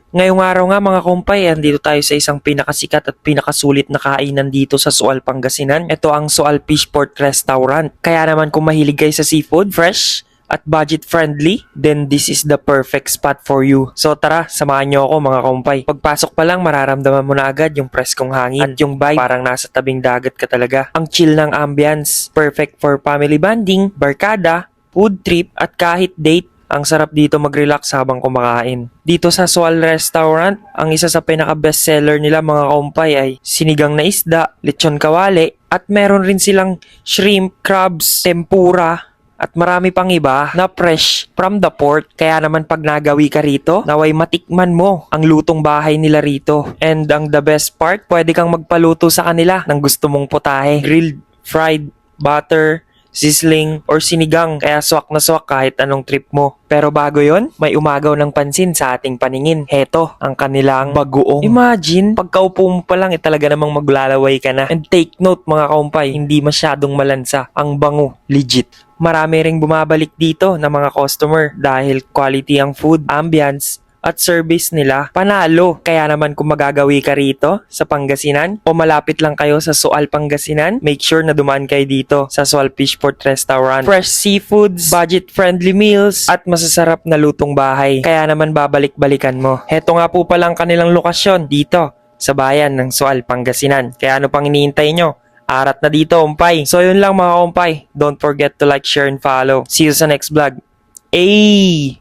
Ngayong araw nga mga kumpay, andito tayo sa isang pinakasikat at pinakasulit na kainan dito sa Sual, Pangasinan. Ito ang Sual Fishport Restaurant. Kaya naman kung mahilig kayo sa seafood, fresh at budget friendly, then this is the perfect spot for you. So tara, samahan nyo ako mga kumpay. Pagpasok pa lang, mararamdaman mo na agad yung preskong hangin at yung vibe, parang nasa tabing dagat ka talaga. Ang chill ng ambience, perfect for family bonding, barkada, food trip at kahit date. Ang sarap dito mag-relax habang kumakain. Dito sa Sual Restaurant, ang isa sa pinaka-bestseller nila mga kumpay ay sinigang na isda, lechon kawali, at meron rin silang shrimp, crabs, tempura, at marami pang iba na fresh from the port. Kaya naman pag nagawi ka rito, naway matikman mo ang lutong bahay nila rito. And ang the best part, pwede kang magpaluto sa kanila ng gusto mong putahe. Grilled, fried, butter, sizzling, or sinigang, kaya swak na swak kahit anong trip mo. Pero bago yon, may umagaw ng pansin sa ating paningin. Heto, ang kanilang bagoong. Imagine, pagkaupo mo pa lang, talaga namang maglalaway ka na. And take note mga kaumpay, hindi masyadong malansa. Ang bango, legit. Marami ring bumabalik dito na mga customer dahil quality ang food, ambience, at service nila, panalo. Kaya naman kung magagawi ka rito sa Pangasinan o malapit lang kayo sa Sual, Pangasinan, make sure na dumaan kayo dito sa Sual Fishport Restaurant. Fresh seafoods, budget-friendly meals, at masasarap na lutong bahay. Kaya naman babalik-balikan mo. Heto nga po palang kanilang lokasyon dito sa bayan ng Sual, Pangasinan. Kaya ano pang iniintay nyo? Arat na dito, umpay. So yun lang mga umpay. Don't forget to like, share, and follow. See you sa next vlog. Ay!